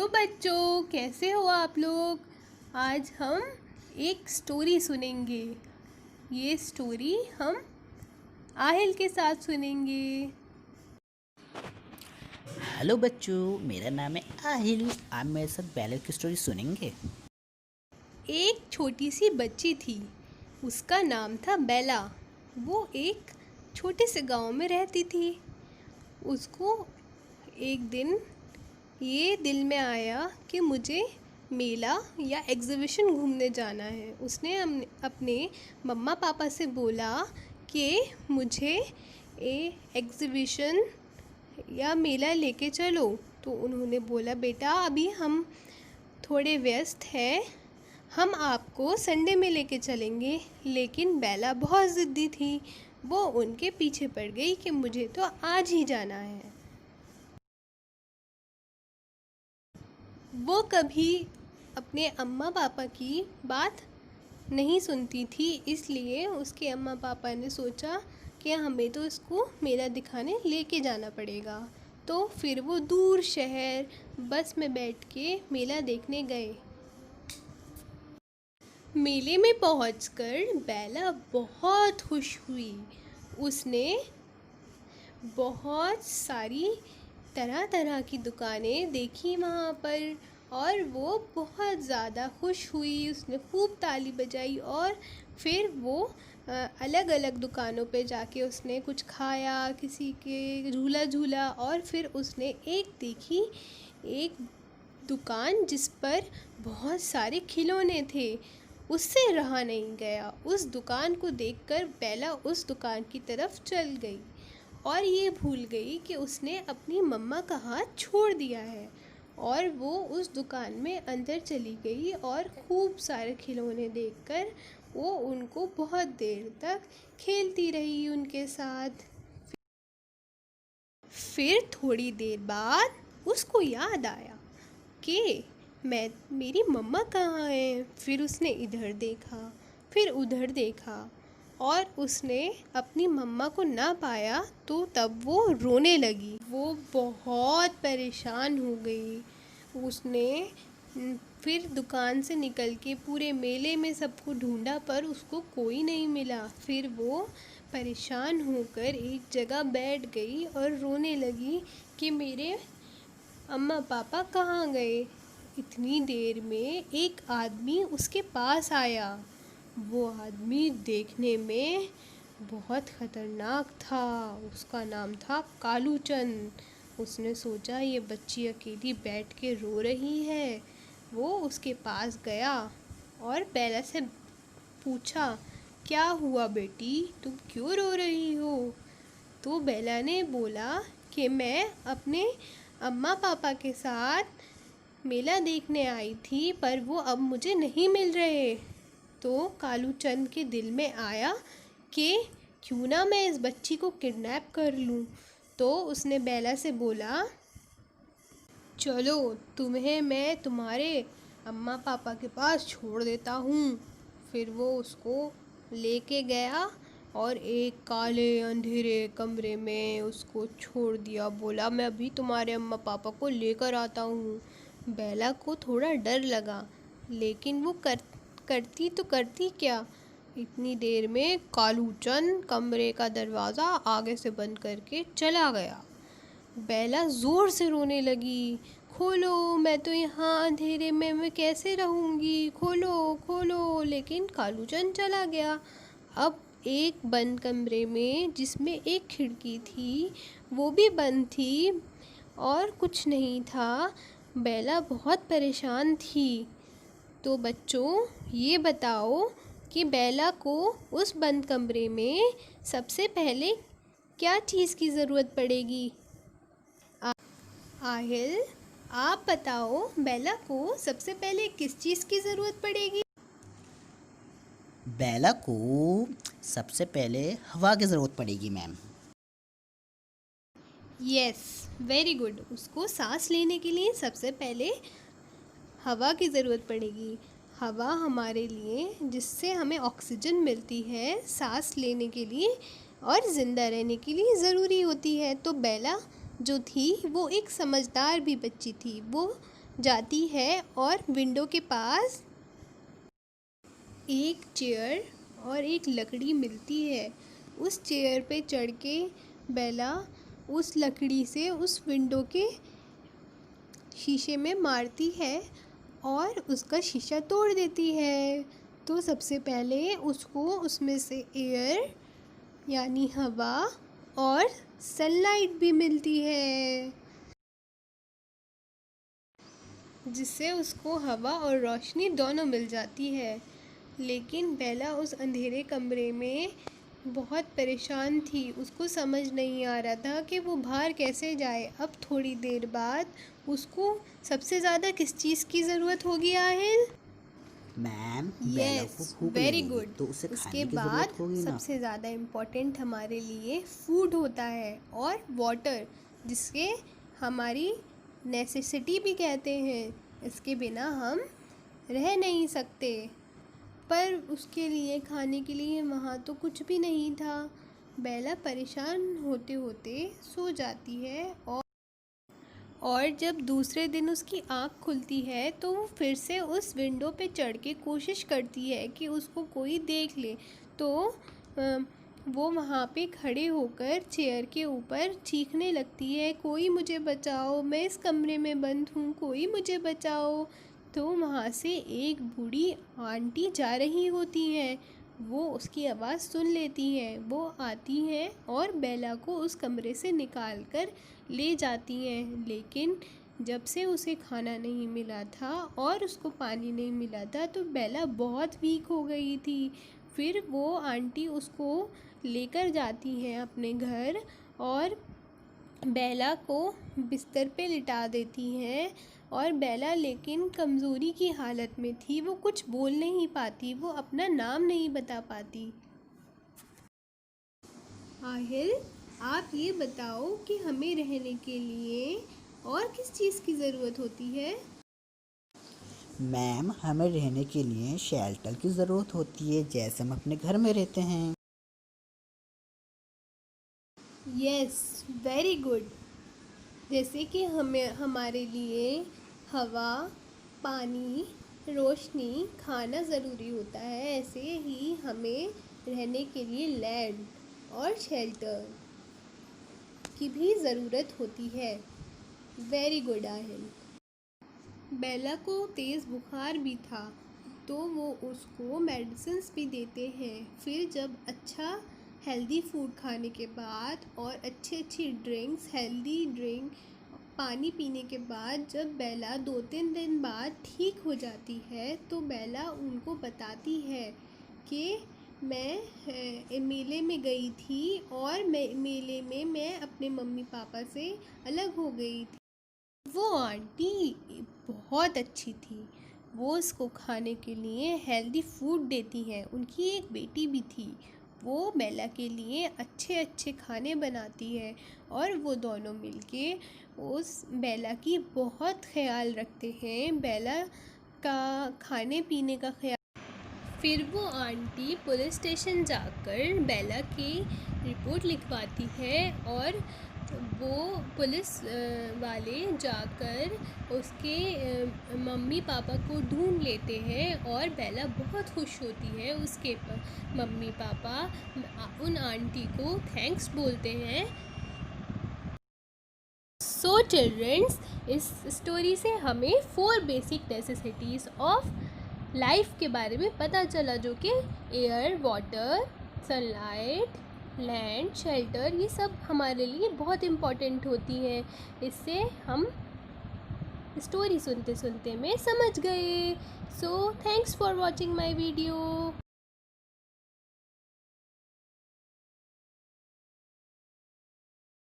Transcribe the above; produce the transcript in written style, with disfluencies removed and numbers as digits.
Hello बच्चों, कैसे हो आप लोग। आज हम एक स्टोरी सुनेंगे। ये स्टोरी हम आहिल के साथ सुनेंगे। हेलो बच्चों, मेरा नाम है आहिल। आप मेरे साथ बैलर की स्टोरी सुनेंगे। एक छोटी सी बच्ची थी, उसका नाम था बेला। वो एक छोटे से गांव में रहती थी। उसको एक दिन ये दिल में आया कि मुझे मेला या एग्ज़िबिशन घूमने जाना है। उसने अपने मम्मा पापा से बोला कि मुझे एग्ज़िबिशन या मेला लेके चलो। तो उन्होंने बोला, बेटा अभी हम थोड़े व्यस्त हैं, हम आपको संडे में लेके चलेंगे। लेकिन बेला बहुत ज़िद्दी थी। वो उनके पीछे पड़ गई कि मुझे तो आज ही जाना है। वो कभी अपने अम्मा पापा की बात नहीं सुनती थी, इसलिए उसके अम्मा पापा ने सोचा कि हमें तो इसको मेला दिखाने लेके जाना पड़ेगा। तो फिर वो दूर शहर बस में बैठ के मेला देखने गए। मेले में पहुंचकर बेला बहुत खुश हुई। उसने बहुत सारी तरह तरह की दुकानें देखी वहाँ पर, और वो बहुत ज़्यादा खुश हुई। उसने खूब ताली बजाई और फिर वो अलग अलग दुकानों पे जाके उसने कुछ खाया, किसी के झूला झूला। और फिर उसने एक दुकान जिस पर बहुत सारे खिलौने थे, उससे रहा नहीं गया। उस दुकान को देखकर बेला उस दुकान की तरफ चल गई और ये भूल गई कि उसने अपनी मम्मा का हाथ छोड़ दिया है। और वो उस दुकान में अंदर चली गई और खूब सारे खिलौने देखकर वो उनको बहुत देर तक खेलती रही उनके साथ। फिर थोड़ी देर बाद उसको याद आया कि मेरी मम्मा कहाँ है। फिर उसने इधर देखा, फिर उधर देखा और उसने अपनी मम्मा को ना पाया। तो तब वो रोने लगी। वो बहुत परेशान हो गई। उसने फिर दुकान से निकल के पूरे मेले में सबको ढूंढा, पर उसको कोई नहीं मिला। फिर वो परेशान होकर एक जगह बैठ गई और रोने लगी कि मेरे अम्मा पापा कहाँ गए। इतनी देर में एक आदमी उसके पास आया। वो आदमी देखने में बहुत ख़तरनाक था। उसका नाम था कालू चंद। उसने सोचा ये बच्ची अकेली बैठ के रो रही है। वो उसके पास गया और बेला से पूछा, क्या हुआ बेटी, तुम क्यों रो रही हो। तो बेला ने बोला कि मैं अपने अम्मा पापा के साथ मेला देखने आई थी, पर वो अब मुझे नहीं मिल रहे। तो कालू चंद के दिल में आया कि क्यों ना मैं इस बच्ची को किडनैप कर लूँ। तो उसने बेला से बोला, चलो तुम्हें मैं तुम्हारे अम्मा पापा के पास छोड़ देता हूँ। फिर वो उसको लेके गया और एक काले अंधेरे कमरे में उसको छोड़ दिया। बोला, मैं अभी तुम्हारे अम्मा पापा को लेकर आता हूँ। बेला को थोड़ा डर लगा, लेकिन वो करती तो करती क्या। इतनी देर में कालू चंद कमरे का दरवाज़ा आगे से बंद करके चला गया। बेला ज़ोर से रोने लगी, खोलो, मैं तो यहाँ अंधेरे में मैं कैसे रहूँगी, खोलो खोलो। लेकिन कालू चंद चला गया। अब एक बंद कमरे में, जिसमें एक खिड़की थी, वो भी बंद थी और कुछ नहीं था। बेला बहुत परेशान थी। तो बच्चों, ये बताओ कि बेला को उस बंद कमरे में सबसे पहले क्या चीज़ की ज़रूरत पड़ेगी। आहिल, आप बताओ बेला को सबसे पहले किस चीज़ की ज़रूरत पड़ेगी। बेला को सबसे पहले हवा की ज़रूरत पड़ेगी मैम। Yes, very good. उसको सांस लेने के लिए सबसे पहले हवा की ज़रूरत पड़ेगी। हवा हमारे लिए, जिससे हमें ऑक्सीजन मिलती है सांस लेने के लिए और ज़िंदा रहने के लिए ज़रूरी होती है। तो बेला जो थी वो एक समझदार भी बच्ची थी। वो जाती है और विंडो के पास एक चेयर और एक लकड़ी मिलती है। उस चेयर पे चढ़ के बेला उस लकड़ी से उस विंडो के शीशे में मारती है और उसका शीशा तोड़ देती है। तो सबसे पहले उसको उसमें से एयर यानी हवा और सनलाइट भी मिलती है, जिससे उसको हवा और रोशनी दोनों मिल जाती है। लेकिन बेला उस अंधेरे कमरे में बहुत परेशान थी। उसको समझ नहीं आ रहा था कि वो बाहर कैसे जाए। अब थोड़ी देर बाद उसको सबसे ज़्यादा किस चीज़ की ज़रूरत होगी आहिल? मैम, बेला को यस, भूख वेरी लगेगी गुड। तो उसे उसके खाने की बाद ज़रूरत होगी ना। सबसे ज़्यादा इम्पोर्टेंट हमारे लिए फूड होता है और वाटर, जिसके हमारी नेसेसिटी भी कहते हैं। इसके बिना हम रह नहीं सकते। पर उसके लिए खाने के लिए वहाँ तो कुछ भी नहीं था। बेला परेशान होते होते सो जाती है और जब दूसरे दिन उसकी आँख खुलती है तो वो फिर से उस विंडो पे चढ़ के कोशिश करती है कि उसको कोई देख ले। तो वो वहाँ पे खड़े होकर चेयर के ऊपर चीखने लगती है, कोई मुझे बचाओ, मैं इस कमरे में बंद हूँ, कोई मुझे बचाओ। तो वहाँ से एक बूढ़ी आंटी जा रही होती हैं। वो उसकी आवाज़ सुन लेती हैं। वो आती हैं और बेला को उस कमरे से निकाल कर ले जाती हैं। लेकिन जब से उसे खाना नहीं मिला था और उसको पानी नहीं मिला था तो बेला बहुत वीक हो गई थी। फिर वो आंटी उसको लेकर जाती हैं अपने घर और बेला को बिस्तर पे लिटा देती हैं। और बेला लेकिन कमज़ोरी की हालत में थी। वो कुछ बोल नहीं पाती, वो अपना नाम नहीं बता पाती। आहिल, आप ये बताओ कि हमें रहने के लिए और किस चीज़ की ज़रूरत होती है? मैम, हमें रहने के लिए शेल्टर की ज़रूरत होती है, जैसे हम अपने घर में रहते हैं। Yes, very good. जैसे कि हमारे लिए हवा, पानी, रोशनी, खाना ज़रूरी होता है, ऐसे ही हमें रहने के लिए लैंड और शेल्टर की भी ज़रूरत होती है। Very good Aahil. बेला को तेज़ बुखार भी था तो वो उसको मेडिसिन्स भी देते हैं। फिर जब अच्छा हेल्दी फूड खाने के बाद और अच्छी ड्रिंक्स, हेल्दी ड्रिंक, पानी पीने के बाद जब बेला 2-3 दिन बाद ठीक हो जाती है तो बेला उनको बताती है कि मैं मेले में गई थी और मेले में मैं अपने मम्मी पापा से अलग हो गई थी। वो आंटी बहुत अच्छी थी। वो उसको खाने के लिए हेल्दी फूड देती हैं। उनकी एक बेटी भी थी। वो बेला के लिए अच्छे खाने बनाती है और वो दोनों मिलके उस बेला की बहुत ख्याल रखते हैं, बेला का खाने पीने का ख्याल। फिर वो आंटी पुलिस स्टेशन जाकर बेला की रिपोर्ट लिखवाती है और वो पुलिस वाले जाकर उसके मम्मी पापा को ढूंढ लेते हैं और बेला बहुत खुश होती है। उसके मम्मी पापा उन आंटी को थैंक्स बोलते हैं। सो चिल्ड्रंस, इस स्टोरी से हमें 4 बेसिक नेसेसिटीज़ ऑफ लाइफ के बारे में पता चला, जो कि air, water, sunlight, land, shelter, ये सब हमारे लिए बहुत इम्पॉर्टेंट होती हैं। इससे हम स्टोरी सुनते सुनते में समझ गए। So thanks for watching my video.